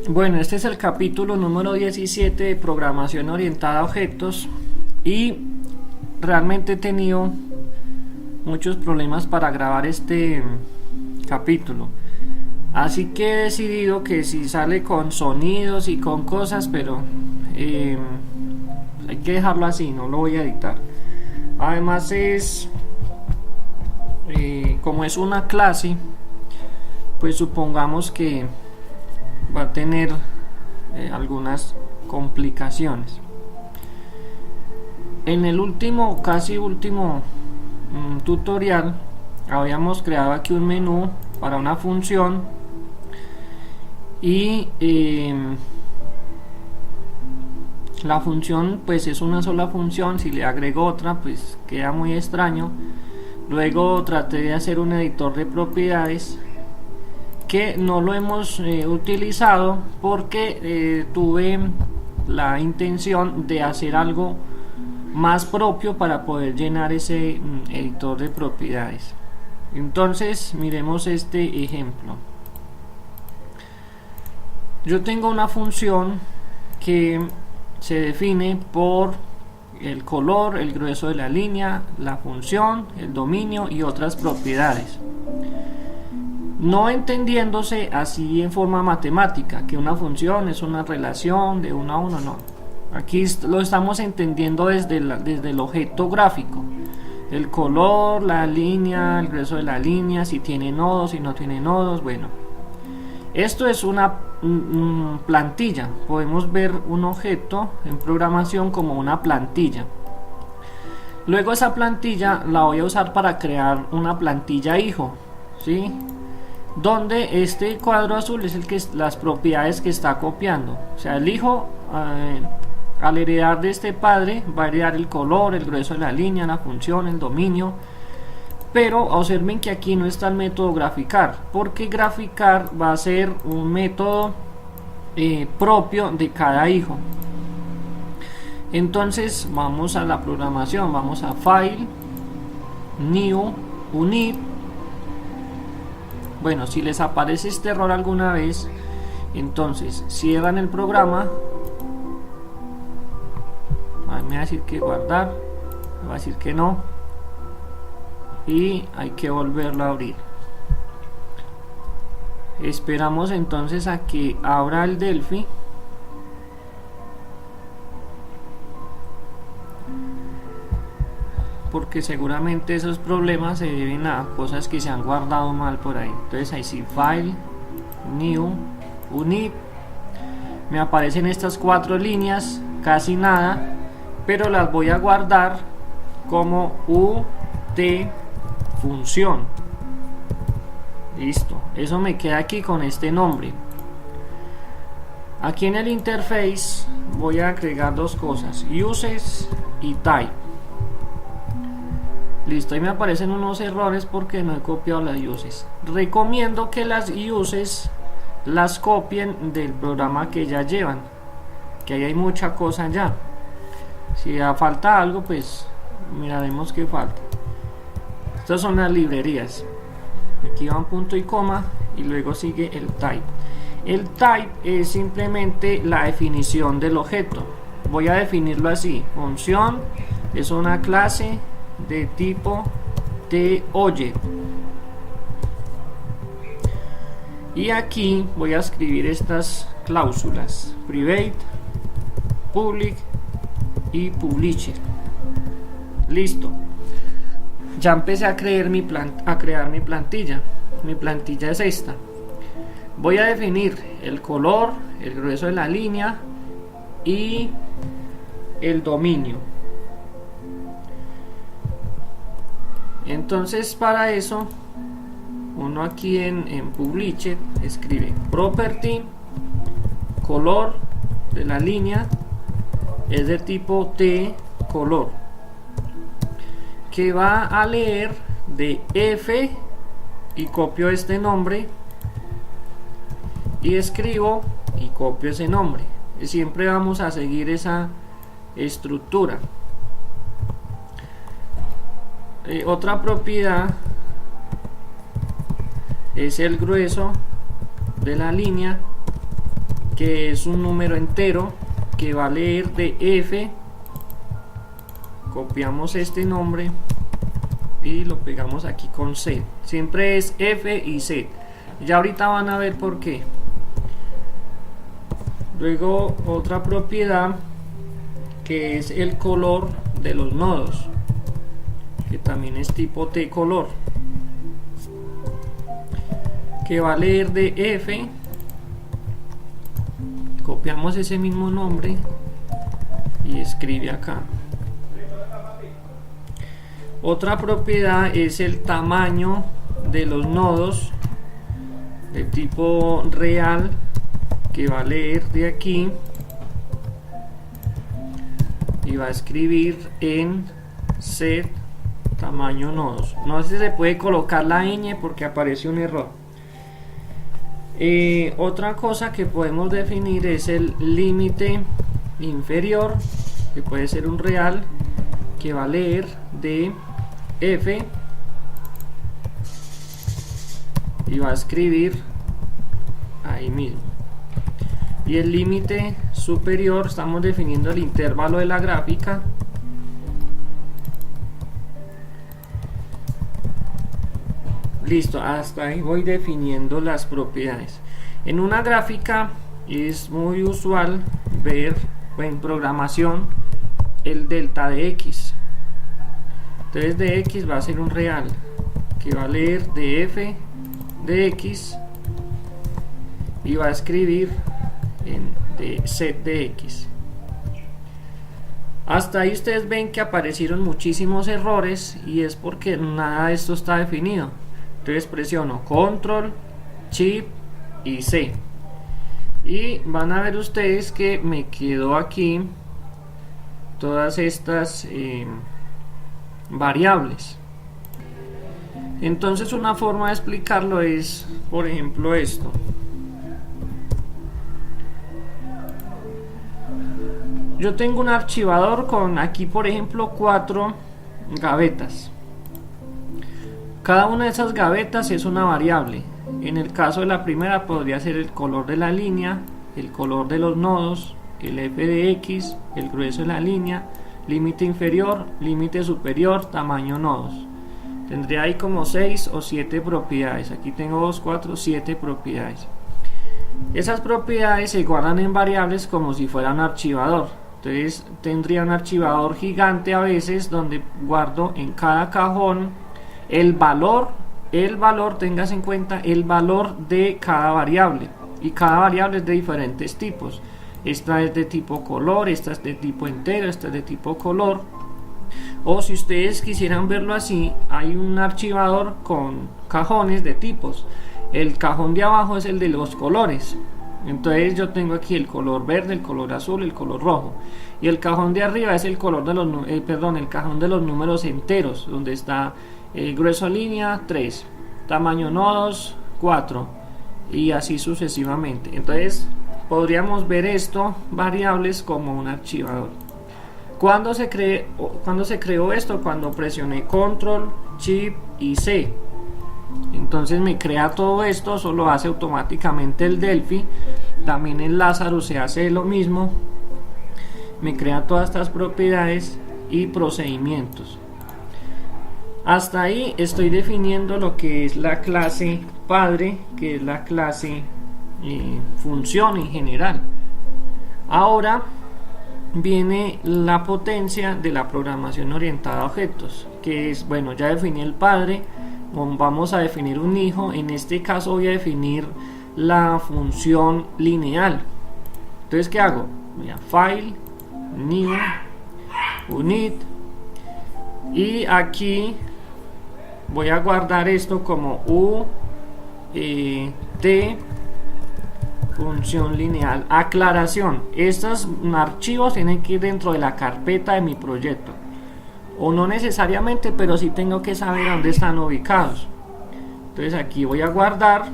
Bueno, este es el capítulo número 17 de programación orientada a objetos y realmente he tenido muchos problemas para grabar este capítulo. Así que he decidido que si sale con sonidos y con cosas, pero hay que dejarlo así, no lo voy a editar. Además como es una clase, pues supongamos que va a tener algunas complicaciones. En el casi último tutorial habíamos creado aquí un menú para una función y la función pues es una sola función. Si le agrego otra pues queda muy extraño. Luego traté de hacer un editor de propiedades que no lo hemos utilizado porque tuve la intención de hacer algo más propio para poder llenar ese editor de propiedades. Entonces miremos este ejemplo. Yo tengo una función que se define por el color, el grueso de la línea, la función, el dominio y otras propiedades. No entendiéndose así en forma matemática, que una función es una relación de 1 a 1, no. Aquí lo estamos entendiendo desde el objeto gráfico. El color, la línea, el grueso de la línea, si tiene nodos, si no tiene nodos, bueno. Esto es una plantilla. Podemos ver un objeto en programación como una plantilla. Luego esa plantilla la voy a usar para crear una plantilla hijo, ¿sí? Donde este cuadro azul es las propiedades que está copiando. O sea, el hijo al heredar de este padre va a heredar el color, el grueso de la línea, la función, el dominio. Pero observen que aquí no está el método graficar, porque graficar va a ser un método propio de cada hijo. Entonces vamos a la programación, vamos a File, New, Unit. Bueno, si les aparece este error alguna vez, entonces cierran el programa. Me va a decir que guardar, me va a decir que no, y hay que volverlo a abrir. Esperamos entonces a que abra el Delphi. Porque seguramente esos problemas se deben a cosas que se han guardado mal por ahí. Entonces ahí sí, File, New, Unit. Me aparecen estas 4 líneas, casi nada, pero las voy a guardar como UT función. Listo, eso me queda aquí con este nombre. Aquí en el interface voy a agregar 2 cosas, uses y type. Listo, ahí me aparecen unos errores porque no he copiado las uses. Recomiendo que las uses las copien del programa que ya llevan, que ahí hay mucha cosa ya. Si falta algo, pues miraremos qué falta. Estas son las librerías. Aquí va un punto y coma y luego sigue el type. El type es simplemente la definición del objeto. Voy a definirlo así: función es una clase de tipo TObject. Y aquí voy a escribir estas cláusulas: private, public y publisher. Listo. Ya empecé a crear mi plantilla. Mi plantilla es esta. Voy a definir el color, el grueso de la línea y el dominio. Entonces para eso uno aquí en Publisher escribe property, color de la línea es de tipo T color, que va a leer de F, y copio este nombre y escribo y copio ese nombre. Siempre vamos a seguir esa estructura. Otra propiedad es el grueso de la línea, que que es un número entero que va a leer de F. Copiamos este nombre y lo pegamos aquí con Z. Siempre es F y Z. Ya ahorita van a ver por qué. Luego otra propiedad que es el color de los nodos, que también es tipo T color, que va a leer de F. Copiamos ese mismo nombre y escribe acá. Otra propiedad es el tamaño de los nodos de tipo real, que va a leer de aquí y va a escribir en set tamaño nodos. No sé si se puede colocar la ñ porque aparece un error. Otra cosa que podemos definir es el límite inferior, que puede ser un real, que va a leer de F y va a escribir ahí mismo. Y el límite superior, estamos definiendo el intervalo de la gráfica. Listo, hasta ahí voy definiendo las propiedades. En una gráfica es muy usual ver en programación el delta de X. Entonces de X va a ser un real que va a leer de F de X y va a escribir en de set de X. Hasta ahí ustedes ven que aparecieron muchísimos errores y es porque nada de esto está definido. Entonces presiono control, shift y C y van a ver ustedes que me quedó aquí todas estas variables. Entonces una forma de explicarlo es, por ejemplo, esto. Yo tengo un archivador con aquí, por ejemplo, 4 gavetas. Cada una de esas gavetas es una variable. En el caso de la primera podría ser el color de la línea, el color de los nodos, el f de x, el grueso de la línea, límite inferior, límite superior, tamaño nodos. Tendría ahí como 6 o 7 propiedades. Aquí tengo 2, 4, 7 propiedades. Esas propiedades se guardan en variables como si fuera un archivador. Entonces tendría un archivador gigante a veces donde guardo en cada cajón el valor, tengas en cuenta el valor de cada variable, y cada variable es de diferentes tipos. Esta es de tipo color, esta es de tipo entero, esta es de tipo color. O si ustedes quisieran verlo así, hay un archivador con cajones de tipos. El cajón de abajo es el de los colores. Entonces yo tengo aquí el color verde, el color azul, el color rojo. Y el cajón de arriba es el color de los el cajón de los números enteros, donde está grueso línea 3, tamaño nodos 4 y así sucesivamente. Entonces podríamos ver esto variables como un archivador. ¿Cuándo se creó esto? Cuando presioné control, shift y C. Entonces me crea todo esto, solo hace automáticamente el Delphi. También en Lazarus se hace lo mismo. Me crea todas estas propiedades y procedimientos. Hasta ahí estoy definiendo lo que es la clase padre, que es la clase función en general. Ahora viene la potencia de la programación orientada a objetos, que es, bueno, ya definí el padre, vamos a definir un hijo. En este caso voy a definir la función lineal. Entonces, ¿qué hago? Voy a File, New, Unit, y aquí voy a guardar esto como T función lineal. Aclaración: estos archivos tienen que ir dentro de la carpeta de mi proyecto, o no necesariamente, pero sí tengo que saber dónde están ubicados. Entonces aquí voy a guardar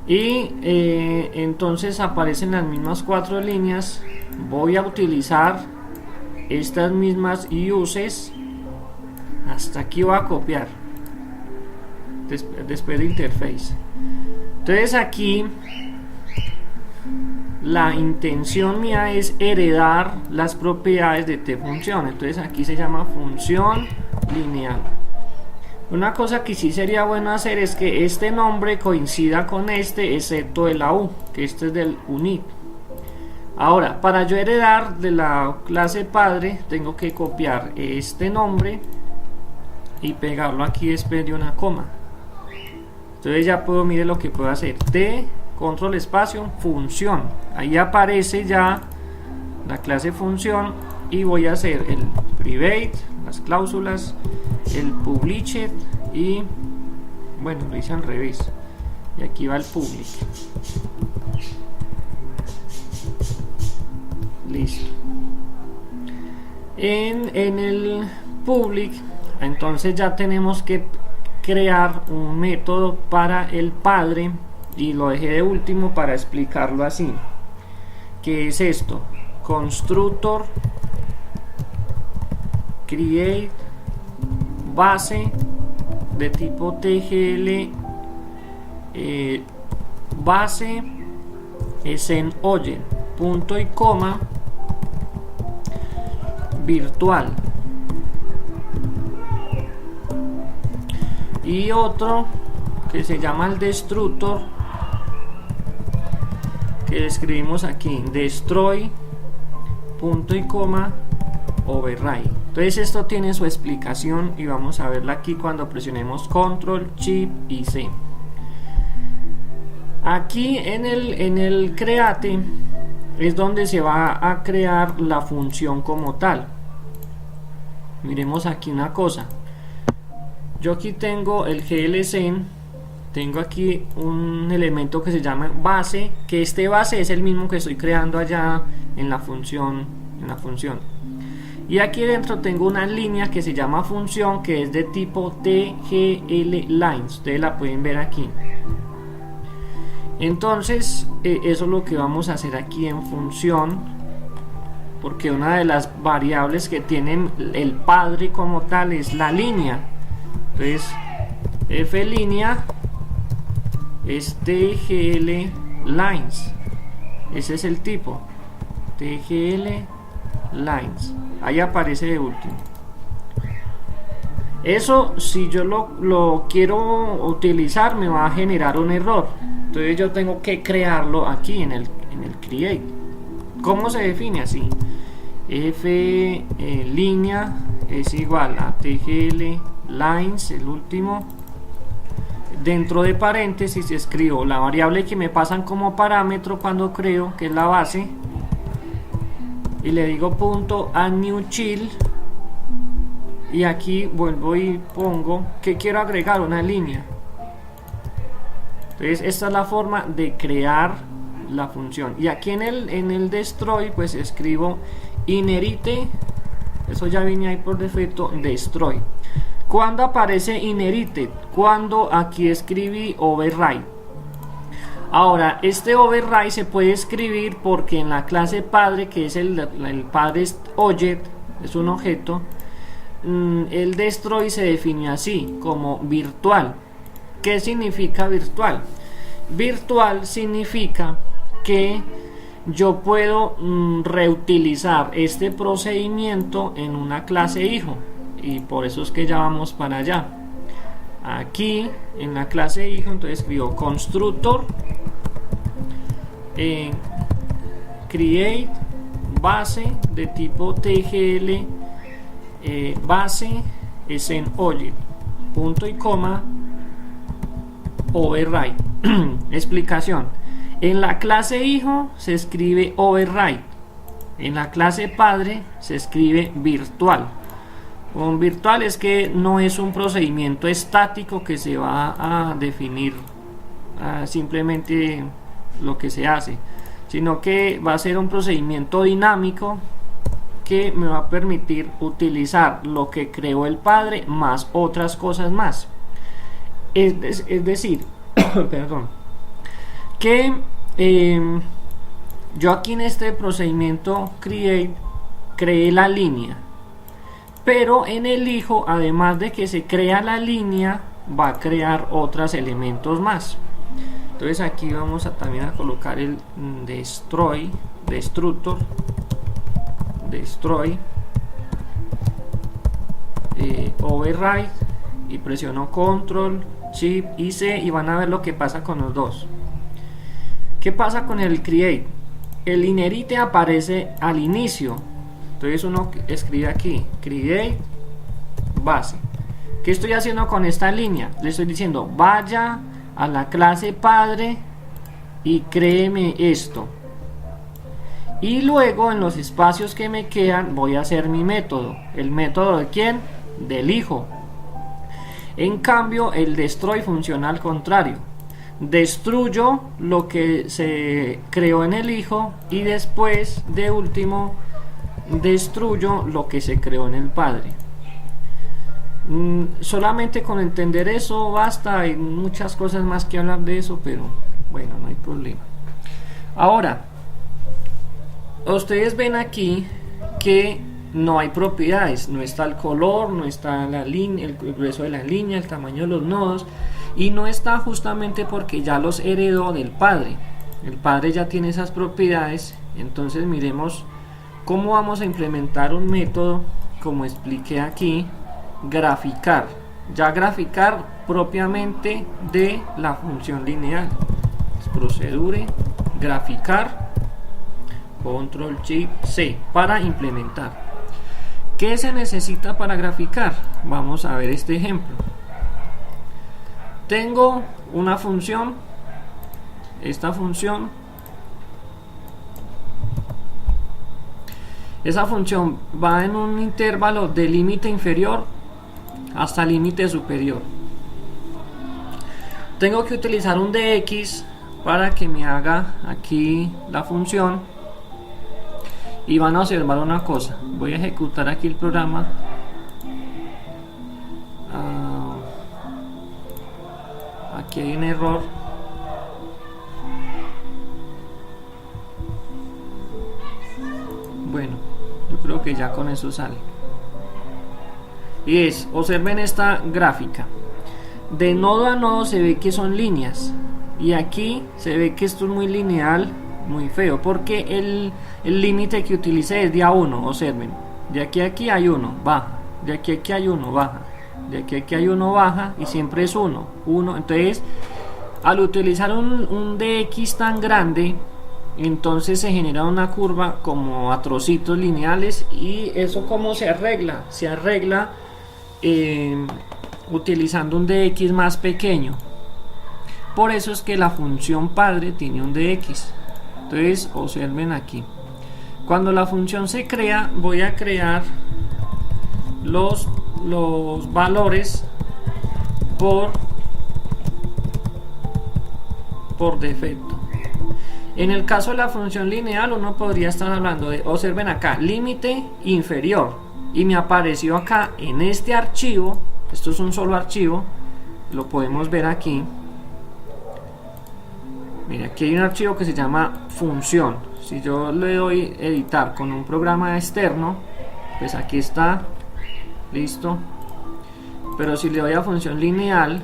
y entonces aparecen las mismas 4 líneas. Voy a utilizar estas mismas uses. Hasta aquí voy a copiar después de interface. Entonces aquí la intención mía es heredar las propiedades de T función. Entonces aquí se llama función lineal. Una cosa que sí sería bueno hacer es que este nombre coincida con este, excepto de la U, que este es del unit. Ahora, para yo heredar de la clase padre, tengo que copiar este nombre y pegarlo aquí después de una coma. Entonces ya puedo, mire lo que puedo hacer. T, control espacio, función. Ahí aparece ya la clase función y voy a hacer el private, las cláusulas, el published y bueno, lo hice al revés. Y aquí va el public. Listo. En el public, entonces ya tenemos que crear un método para el padre y lo dejé de último para explicarlo así. ¿Qué es esto? Constructor create base de tipo TGL base es en oye punto y coma virtual, y otro que se llama el destructor, que escribimos aquí destroy punto y coma override. Entonces esto tiene su explicación y vamos a verla aquí cuando presionemos control shift y C. Aquí en el create es donde se va a crear la función como tal. Miremos aquí una cosa. Yo aquí tengo el glsen, tengo aquí un elemento que se llama base, que este base es el mismo que estoy creando allá en la función, y aquí dentro tengo una línea que se llama función, que es de tipo TGL lines. Ustedes la pueden ver aquí. Entonces eso es lo que vamos a hacer aquí en función, porque una de las variables que tiene el padre como tal es la línea. Entonces f línea es TGL lines, ese es el tipo TGL lines, ahí aparece de último. Eso, si yo lo quiero utilizar, me va a generar un error. Entonces yo tengo que crearlo aquí en el create. ¿Cómo se define así? F línea es igual a TGL lines, el último. Dentro de paréntesis escribo la variable que me pasan como parámetro cuando creo, que es la base, y le digo punto add new child, y aquí vuelvo y pongo que quiero agregar una línea. Entonces esta es la forma de crear la función, y aquí en el destroy pues escribo inherite, eso ya viene ahí por defecto, destroy. ¿Cuándo aparece inherited? Cuando aquí escribí override. Ahora, este override se puede escribir porque en la clase padre, que es el padre object, es un objeto, el destroy se define así, como virtual. ¿Qué significa virtual? Virtual significa que yo puedo reutilizar este procedimiento en una clase hijo, y por eso es que ya vamos para allá. Aquí en la clase hijo, entonces escribo constructor create base de tipo TGL base es en object punto y coma override. Explicación: en la clase hijo se escribe override, en la clase padre se escribe virtual. Un virtual es que no es un procedimiento estático que se va a definir simplemente lo que se hace, sino que va a ser un procedimiento dinámico que me va a permitir utilizar lo que creó el padre más otras cosas más. Es decir, perdón, que yo aquí en este procedimiento create creé la línea, pero en el hijo, además de que se crea la línea, va a crear otros elementos más. Entonces aquí vamos a también a colocar el destructor, destroy, override, y presiono control, shift y C, y van a ver lo que pasa con los dos. ¿Qué pasa con el create? El inherite aparece al inicio, entonces uno escribe aquí create base. ¿Qué estoy haciendo con esta línea? Le estoy diciendo vaya a la clase padre y créeme esto, y luego en los espacios que me quedan voy a hacer mi método. ¿El método de quién? Del hijo. En cambio el destroy funciona al contrario: destruyo lo que se creó en el hijo y después de último destruyo lo que se creó en el padre. Solamente con entender eso basta. Hay muchas cosas más que hablar de eso, pero bueno, no hay problema. Ahora, ustedes ven aquí que no hay propiedades, no está el color, no está la línea, el grueso de la línea, el tamaño de los nodos, y no está justamente porque ya los heredó del padre. El padre ya tiene esas propiedades. Entonces miremos cómo vamos a implementar un método, como expliqué aquí, graficar, ya graficar propiamente de la función lineal. Procedure, graficar, control shift C para implementar. ¿Qué se necesita para graficar? Vamos a ver este ejemplo. Tengo una función, esta función, esa función va en un intervalo de límite inferior hasta límite superior. Tengo que utilizar un dx para que me haga aquí la función, y van a observar una cosa. Voy a ejecutar aquí el programa. Aquí hay un error. Bueno, yo creo que ya con eso sale. Y observen esta gráfica. De nodo a nodo se ve que son líneas, y aquí se ve que esto es muy lineal, muy feo, porque el límite que utilicé es de A1. Observen, de aquí a aquí hay 1, baja, de aquí a aquí hay 1, baja, de aquí a aquí hay 1, baja, y siempre es 1. Entonces, al utilizar un dx tan grande, entonces se genera una curva como a trocitos lineales. Y eso ¿cómo se arregla? Se arregla utilizando un dx más pequeño. Por eso es que la función padre tiene un dx. Entonces observen aquí, cuando la función se crea, voy a crear los valores por defecto. En el caso de la función lineal, uno podría estar hablando de, observen acá, límite inferior, y me apareció acá en este archivo. Esto es un solo archivo, lo podemos ver aquí. Mira, aquí hay un archivo que se llama función. Si yo le doy editar con un programa externo, pues aquí está, listo. Pero si le doy a función lineal,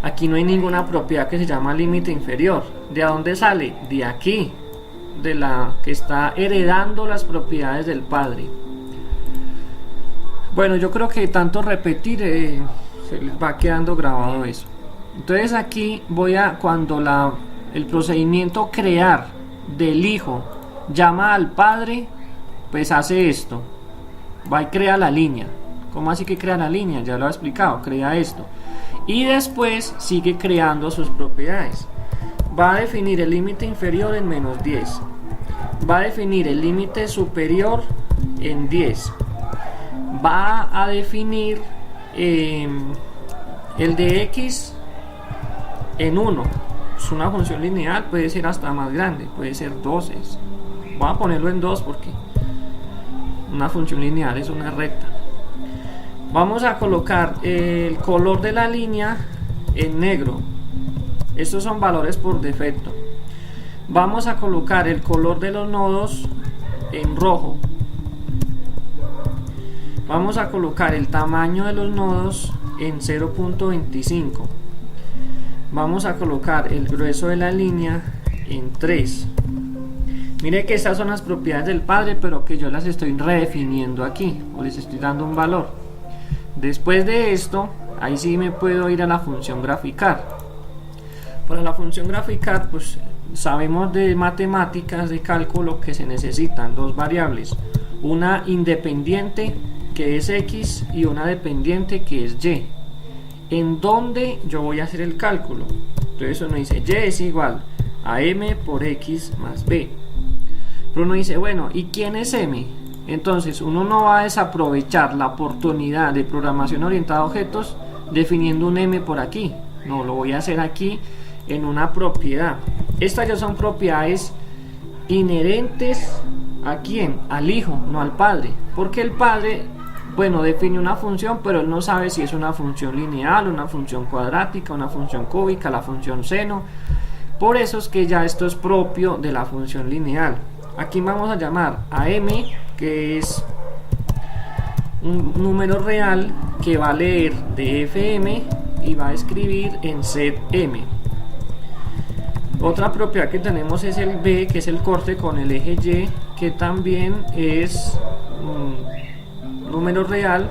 aquí no hay ninguna propiedad que se llama límite inferior. ¿De dónde sale? De aquí, de la que está heredando las propiedades del padre. Bueno, yo creo que tanto repetir se les va quedando grabado eso. Entonces aquí voy a, cuando el procedimiento crear del hijo llama al padre, pues hace esto, va y crea la línea. ¿Cómo así que crea la línea? Ya lo he explicado, crea esto, y después sigue creando sus propiedades. Va a definir el límite inferior en menos 10, va a definir el límite superior en 10, va a definir el de x en 1. Es una función lineal, puede ser hasta más grande, puede ser 12. Voy a ponerlo en 2 porque una función lineal es una recta. Vamos a colocar el color de la línea en negro. Estos son valores por defecto. Vamos a colocar el color de los nodos en rojo. Vamos a colocar el tamaño de los nodos en 0.25. vamos a colocar el grueso de la línea en 3. Mire que estas son las propiedades del padre, pero que yo las estoy redefiniendo aquí, o les estoy dando un valor. Después de esto, ahí sí me puedo ir a la función graficar. Para la función graficar, pues sabemos de matemáticas, de cálculo, que se necesitan dos variables, una independiente que es x y una dependiente que es y, en donde yo voy a hacer el cálculo. Entonces uno dice y es igual a m por x más b. Pero uno dice, bueno, ¿y quién es m? Entonces uno no va a desaprovechar la oportunidad de programación orientada a objetos definiendo un m por aquí. No, lo voy a hacer aquí en una propiedad. Estas ya son propiedades inherentes ¿a quién? Al hijo, no al padre. Porque el padre, bueno, define una función, pero él no sabe si es una función lineal, una función cuadrática, una función cúbica, la función seno. Por eso es que ya esto es propio de la función lineal. Aquí vamos a llamar a m, que es un número real que va a leer de fm y va a escribir en set m. Otra propiedad que tenemos es el b, que es el corte con el eje y, que también es un número real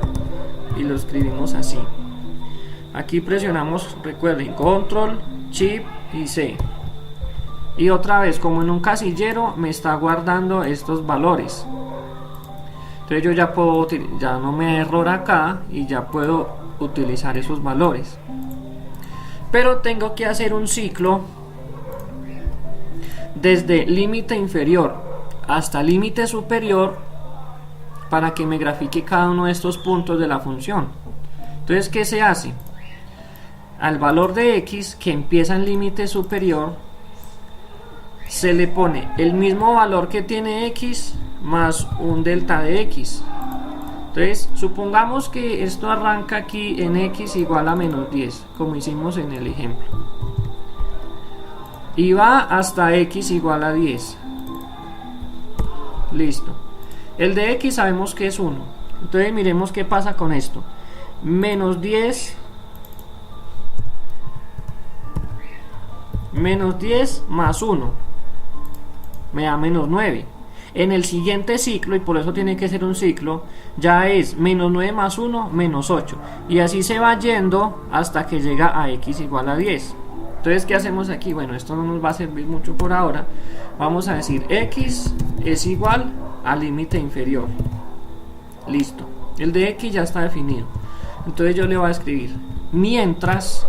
y lo escribimos así. Aquí presionamos, recuerden, control, shift y c. Y otra vez, como en un casillero, me está guardando estos valores. Entonces yo ya puedo, ya no me da error acá y ya puedo utilizar esos valores. Pero tengo que hacer un ciclo desde límite inferior hasta límite superior para que me grafique cada uno de estos puntos de la función. Entonces, ¿qué se hace? Al valor de x que empieza en límite superior se le pone el mismo valor que tiene x más un delta de x. Entonces supongamos que esto arranca aquí en x igual a menos 10, como hicimos en el ejemplo, y va hasta x igual a 10. Listo. El de x sabemos que es 1. Entonces miremos qué pasa con esto. Menos 10 más 1 me da menos 9. En el siguiente ciclo, y por eso tiene que ser un ciclo, ya es menos 9 más 1, menos 8. Y así se va yendo hasta que llega a x igual a 10. Entonces, ¿qué hacemos aquí? Bueno, esto no nos va a servir mucho por ahora. Vamos a decir x es igual al límite inferior. Listo. El de x ya está definido. Entonces yo le voy a escribir, mientras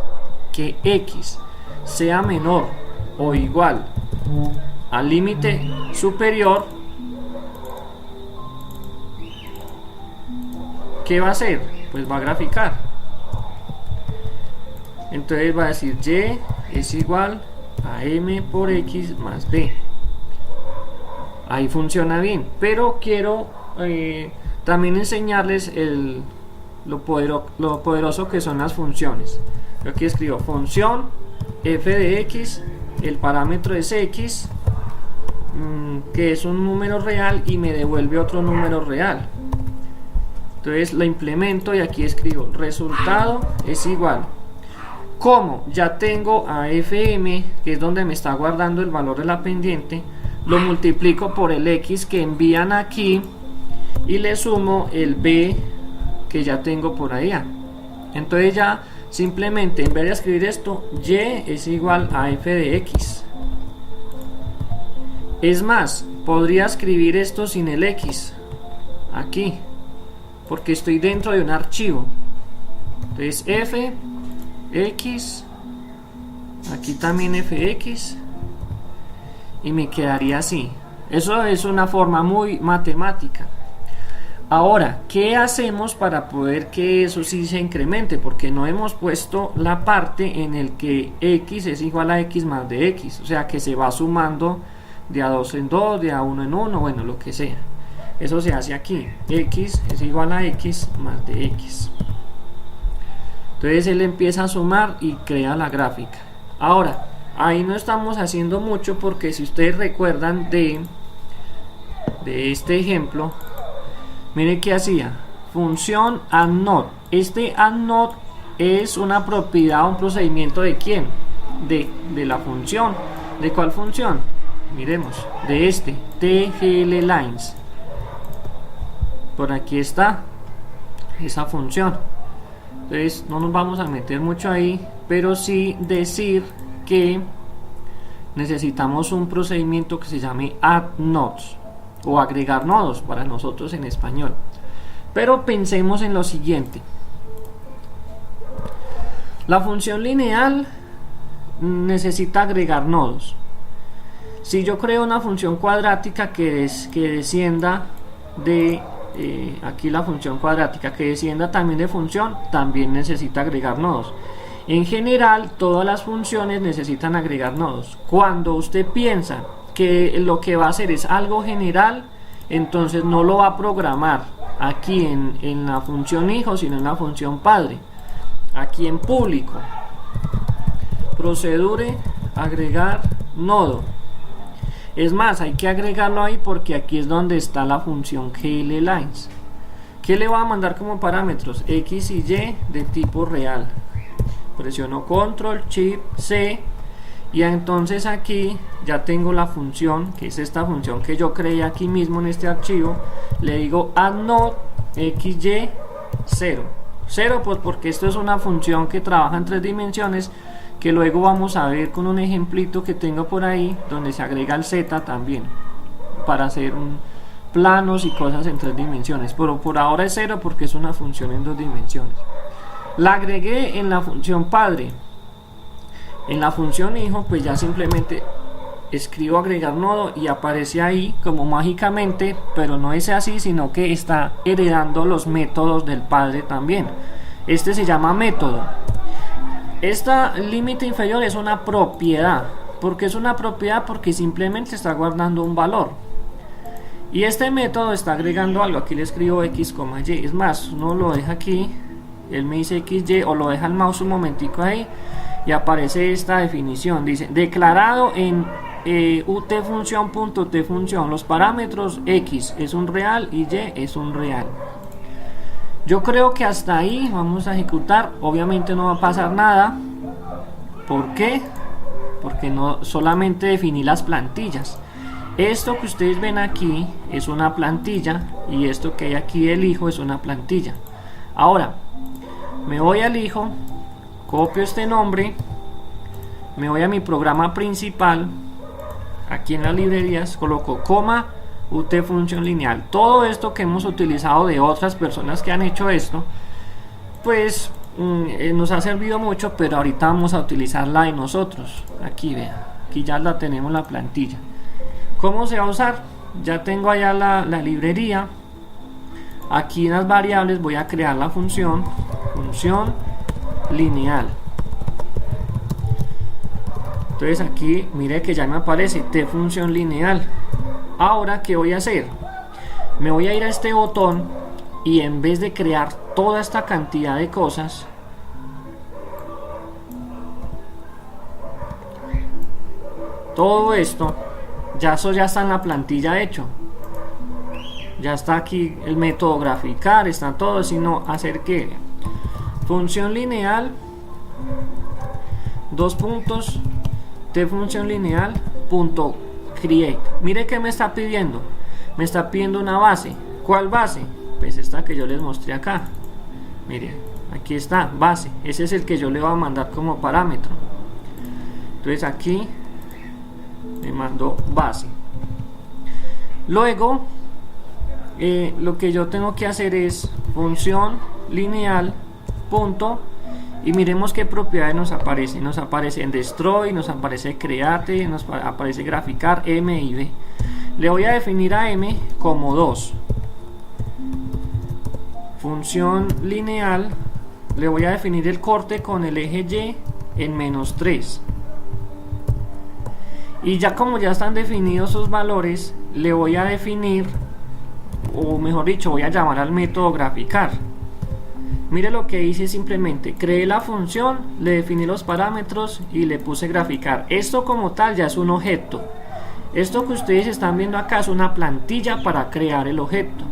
que x sea menor o igual al límite superior, ¿qué va a hacer? Pues va a graficar. Entonces va a decir y es igual a m por x más b. Ahí funciona bien, pero quiero también enseñarles lo poderoso que son las funciones. Yo aquí escribo función f de x, el parámetro es x, que es un número real y me devuelve otro número real. Entonces lo implemento y aquí escribo resultado es igual, como ya tengo a fm, que es donde me está guardando el valor de la pendiente, lo multiplico por el x que envían aquí y le sumo el b que ya tengo por allá. Entonces ya simplemente, en vez de escribir esto, y es igual a f de x. Es más, podría escribir esto sin el x aquí, porque estoy dentro de un archivo. Entonces f x, aquí también fx, y me quedaría así. Eso es una forma muy matemática. Ahora, ¿qué hacemos para poder que eso sí se incremente? Porque no hemos puesto la parte en el que x es igual a x más de x, o sea que se va sumando de a 2 en 2, de a 1 en 1, bueno, lo que sea. Eso se hace aquí, x es igual a x más de x. Entonces él empieza a sumar y crea la gráfica. Ahora, ahí no estamos haciendo mucho, porque si ustedes recuerdan de este ejemplo, mire que hacía función add node. Este add node es una propiedad, un procedimiento de quién, de la función. ¿De cuál función? Miremos, de este TGLLines. Por aquí está esa función. Entonces no nos vamos a meter mucho ahí, pero sí decir que necesitamos un procedimiento que se llame add nodes o agregar nodos para nosotros en español. Pero pensemos en lo siguiente: la función lineal necesita agregar nodos. Si yo creo una función cuadrática que descienda de aquí, la función cuadrática que descienda también de función, también necesita agregar nodos. En general, todas las funciones necesitan agregar nodos. Cuando usted piensa que lo que va a hacer es algo general, entonces no lo va a programar aquí en la función hijo, sino en la función padre. Aquí en público, procedure agregar nodo. Es más, hay que agregarlo ahí porque aquí es donde está la función glLines. ¿Qué le va a mandar como parámetros? X y Y de tipo real. Presiono control shift C y entonces aquí ya tengo la función, que es esta función que yo creé aquí mismo en este archivo. Le digo add node xy 0. 0 pues porque esto es una función que trabaja en 3 dimensiones, que luego vamos a ver con un ejemplito que tengo por ahí, donde se agrega el z también para hacer planos y cosas en 3 dimensiones, pero por ahora es 0 porque es una función en 2 dimensiones. La agregué en la función padre. En la función hijo pues ya simplemente escribo agregar nodo y aparece ahí como mágicamente, pero no es así, sino que está heredando los métodos del padre también. Este se llama método. Esta límite inferior es una propiedad. ¿Por qué es una propiedad? Porque simplemente está guardando un valor. Y este método está agregando algo. Aquí le escribo x, y. Es más, uno lo deja aquí, él me dice xy, o lo deja el mouse un momentico ahí y aparece esta definición. Dice, declarado en ut función.t función, los parámetros x es un real y y es un real. Yo creo que hasta ahí vamos a ejecutar. Obviamente no va a pasar nada. ¿Por qué? Porque no solamente definí las plantillas. Esto que ustedes ven aquí es una plantilla y esto que hay aquí del hijo es una plantilla. Ahora me voy al hijo, copio este nombre, me voy a mi programa principal, aquí en las librerías, coloco coma ut función lineal. Todo esto que hemos utilizado de otras personas que han hecho esto, pues nos ha servido mucho, pero ahorita vamos a utilizarla de nosotros. Aquí vean, aquí ya la tenemos la plantilla. ¿Cómo se va a usar? Ya tengo allá la librería. Aquí en las variables voy a crear la función lineal. Entonces aquí mire que ya me aparece t función lineal. Ahora, ¿qué voy a hacer? Me voy a ir a este botón y en vez de crear toda esta cantidad de cosas, todo esto, eso ya está en la plantilla hecho. Ya está aquí el método graficar, está todo, sino hacer que función lineal, dos puntos, t función lineal, punto create. Mire que me está pidiendo. Me está pidiendo una base. ¿Cuál base? Pues esta que yo les mostré acá. Miren, aquí está, base. Ese es el que yo le voy a mandar como parámetro. Entonces aquí me mando base. Luego lo que yo tengo que hacer es función lineal punto, y miremos qué propiedades nos aparecen. Nos aparece en destroy, nos aparece create, nos aparece graficar, m y b. Le voy a definir a m como 2. Función lineal, le voy a definir el corte con el eje y en -3. Y ya como ya están definidos sus valores, le voy a definir, o mejor dicho, voy a llamar al método graficar. Mire lo que hice, simplemente creé la función, le definí los parámetros y le puse graficar. Esto como tal ya es un objeto. Esto que ustedes están viendo acá es una plantilla para crear el objeto.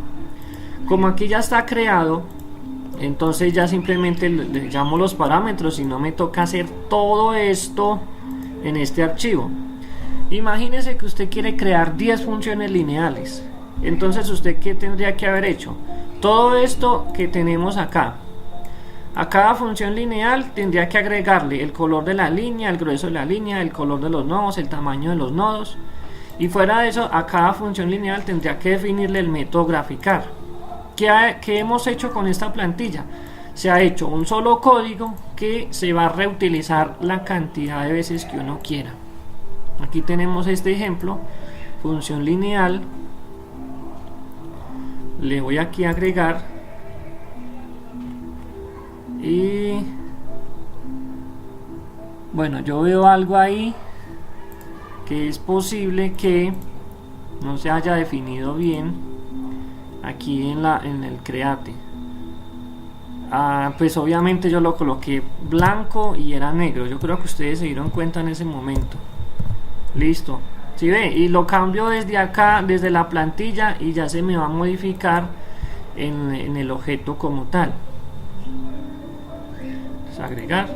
Como aquí ya está creado, entonces ya simplemente le llamo los parámetros y no me toca hacer todo esto en este archivo. Imagínese que usted quiere crear 10 funciones lineales. Entonces, ¿usted qué tendría que haber hecho? Todo esto que tenemos acá, a cada función lineal tendría que agregarle el color de la línea, el grueso de la línea, el color de los nodos, el tamaño de los nodos. Y fuera de eso, a cada función lineal tendría que definirle el método graficar. ¿Qué hemos hecho con esta plantilla? Se ha hecho un solo código que se va a reutilizar la cantidad de veces que uno quiera. Aquí tenemos este ejemplo, función lineal. Le voy aquí a agregar y bueno, yo veo algo ahí que es posible que no se haya definido bien aquí en el create. Pues obviamente yo lo coloqué blanco y era negro. Yo creo que ustedes se dieron cuenta en ese momento. Listo. ¿Sí ve? Y lo cambio desde acá, desde la plantilla, y ya se me va a modificar en el objeto como tal. Entonces, agregar.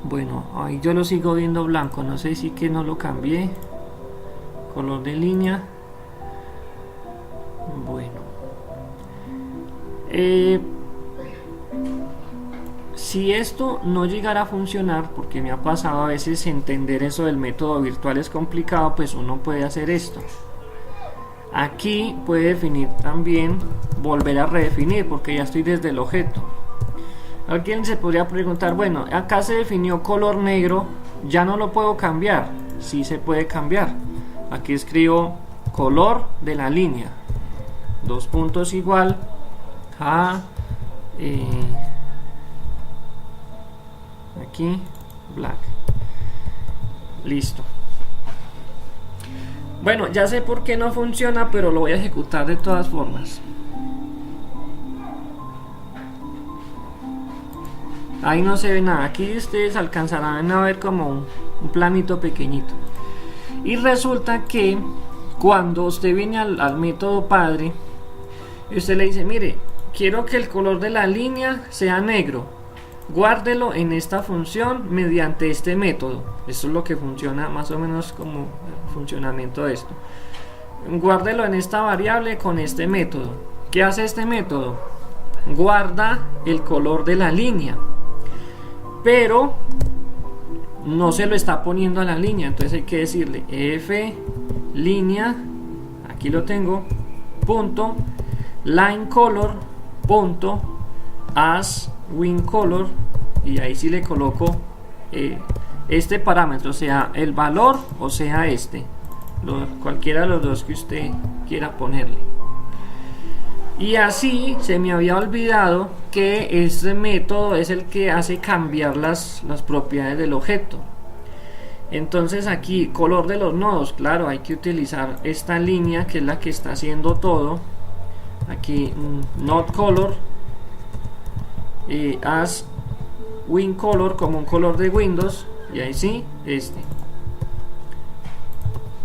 Bueno, ahí yo lo sigo viendo blanco. No sé si que no lo cambié. Color de línea. Bueno. Si esto no llegara a funcionar, porque me ha pasado a veces entender eso del método virtual es complicado, pues uno puede hacer esto. Aquí puede definir también, volver a redefinir, porque ya estoy desde el objeto. Alguien se podría preguntar, bueno, acá se definió color negro, ya no lo puedo cambiar. Sí se puede cambiar. Aquí escribo color de la línea, dos puntos igual a aquí black. Listo. Bueno, ya sé por qué no funciona, pero lo voy a ejecutar de todas formas. Ahí no se ve nada. Aquí ustedes alcanzarán a ver como un planito pequeñito. Y resulta que cuando usted viene al método padre, usted le dice, mire, quiero que el color de la línea sea negro, guárdelo en esta función mediante este método. Esto es lo que funciona más o menos como el funcionamiento de esto. Guárdelo en esta variable con este método. ¿Qué hace este método? Guarda el color de la línea, pero no se lo está poniendo a la línea. Entonces hay que decirle f línea, aquí lo tengo, punto line color punto as win color, y ahí sí le coloco este parámetro, sea el valor o sea cualquiera de los dos que usted quiera ponerle. Y así se me había olvidado que este método es el que hace cambiar las propiedades del objeto. Entonces aquí color de los nodos, claro, hay que utilizar esta línea que es la que está haciendo todo. Aquí node color as win color como un color de Windows, y ahí sí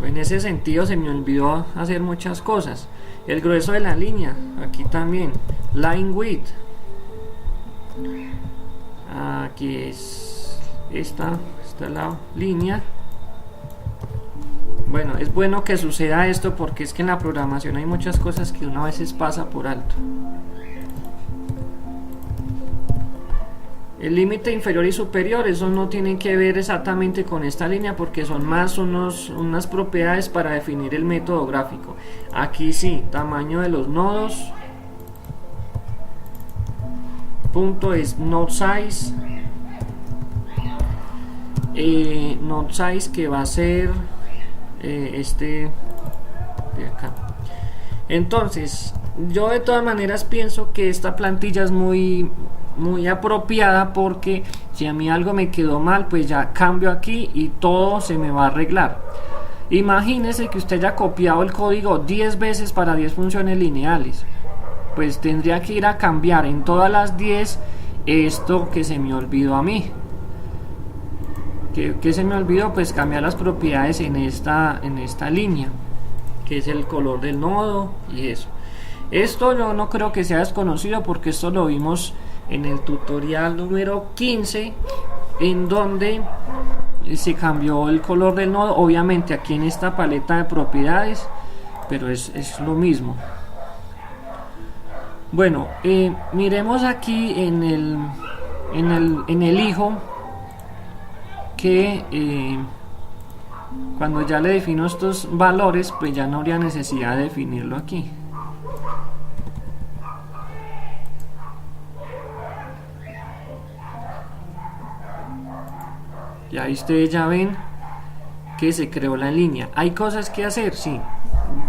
en ese sentido se me olvidó hacer muchas cosas. El grueso de la línea, aquí también line width, aquí es esta la línea. Bueno, es bueno que suceda esto porque es que en la programación hay muchas cosas que uno a veces pasa por alto. El límite inferior y superior, eso no tiene que ver exactamente con esta línea porque son más unas propiedades para definir el método gráfico. Aquí sí, tamaño de los nodos, punto es node size, node size que va a ser este de acá. Entonces yo de todas maneras pienso que esta plantilla es muy apropiada, porque si a mí algo me quedó mal, pues ya cambio aquí y todo se me va a arreglar. Imagínese que usted haya copiado el código 10 veces para 10 funciones lineales, pues tendría que ir a cambiar en todas las 10 esto que se me olvidó a mí. ¿Qué se me olvidó? Pues cambiar las propiedades en esta línea, que es el color del nodo y eso. Esto yo no creo que sea desconocido porque esto lo vimos en el tutorial número 15, en donde se cambió el color del nodo, obviamente aquí en esta paleta de propiedades, pero es lo mismo. Bueno, miremos aquí en el hijo que cuando ya le defino estos valores, pues ya no habría necesidad de definirlo aquí. Y ahí ustedes ya ven que se creó la línea. Hay cosas que hacer, sí.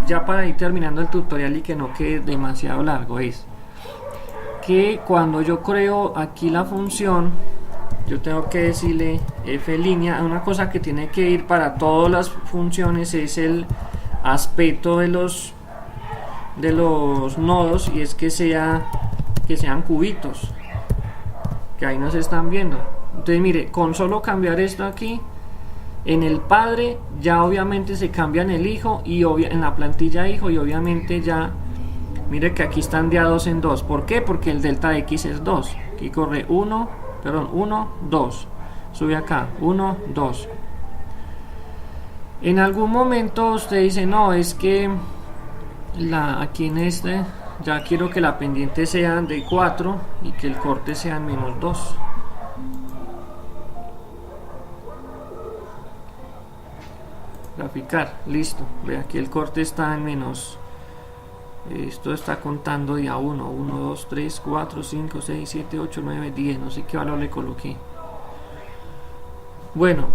Ya para ir terminando el tutorial y que no quede demasiado largo, es que cuando yo creo aquí la función, yo tengo que decirle f línea. Una cosa que tiene que ir para todas las funciones es el aspecto de los nodos, y es que sean cubitos, que ahí nos están viendo. Entonces mire, con solo cambiar esto aquí en el padre, ya obviamente se cambia en el hijo y en la plantilla hijo, y obviamente ya mire que aquí están de a 2 en 2. ¿Por qué? Porque el delta de x es 2. Aquí corre 1, 2. Sube acá, 1, 2. En algún momento usted dice, no, es que aquí en este ya quiero que la pendiente sea de 4 y que el corte sea en menos 2. Graficar, listo. Ve, aquí el corte está en menos. Esto está contando de a 1, 1, 2, 3, 4, 5, 6, 7, 8, 9, 10. No sé qué valor le coloqué. Bueno,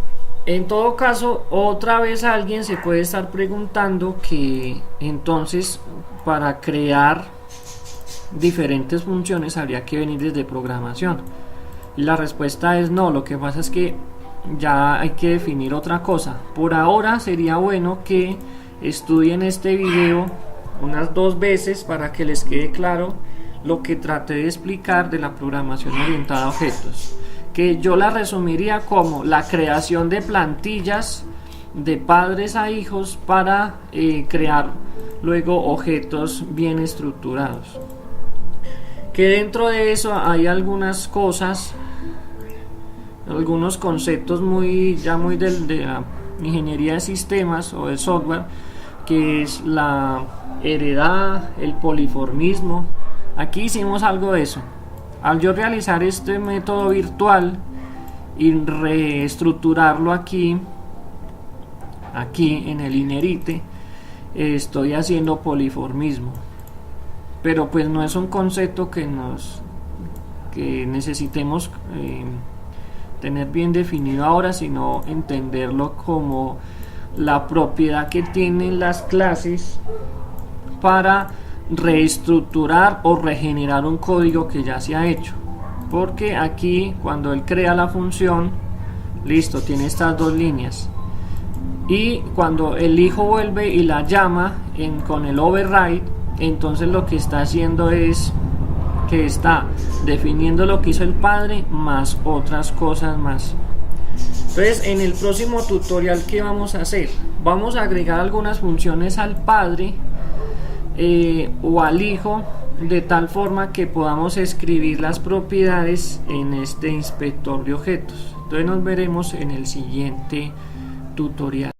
en todo caso, otra vez alguien se puede estar preguntando que entonces para crear diferentes funciones habría que venir desde programación. Y la respuesta es no. Lo que pasa es que ya hay que definir otra cosa. Por ahora sería bueno que estudien este video unas 2 veces para que les quede claro lo que traté de explicar de la programación orientada a objetos, que yo la resumiría como la creación de plantillas de padres a hijos para crear luego objetos bien estructurados. Que dentro de eso hay algunas cosas, algunos conceptos muy de la ingeniería de sistemas o de software, que es la heredad, el poliformismo. Aquí hicimos algo de eso. Al yo realizar este método virtual y reestructurarlo aquí en el Inherite, estoy haciendo poliformismo, pero pues no es un concepto que necesitemos tener bien definido ahora, sino entenderlo como la propiedad que tienen las clases para reestructurar o regenerar un código que ya se ha hecho. Porque aquí cuando él crea la función, listo, tiene estas 2 líneas, y cuando el hijo vuelve y la llama con el override, entonces lo que está haciendo es que está definiendo lo que hizo el padre más otras cosas más. Entonces en el próximo tutorial, ¿qué vamos a hacer? Vamos a agregar algunas funciones al padre o al hijo, de tal forma que podamos escribir las propiedades en este inspector de objetos. Entonces nos veremos en el siguiente tutorial.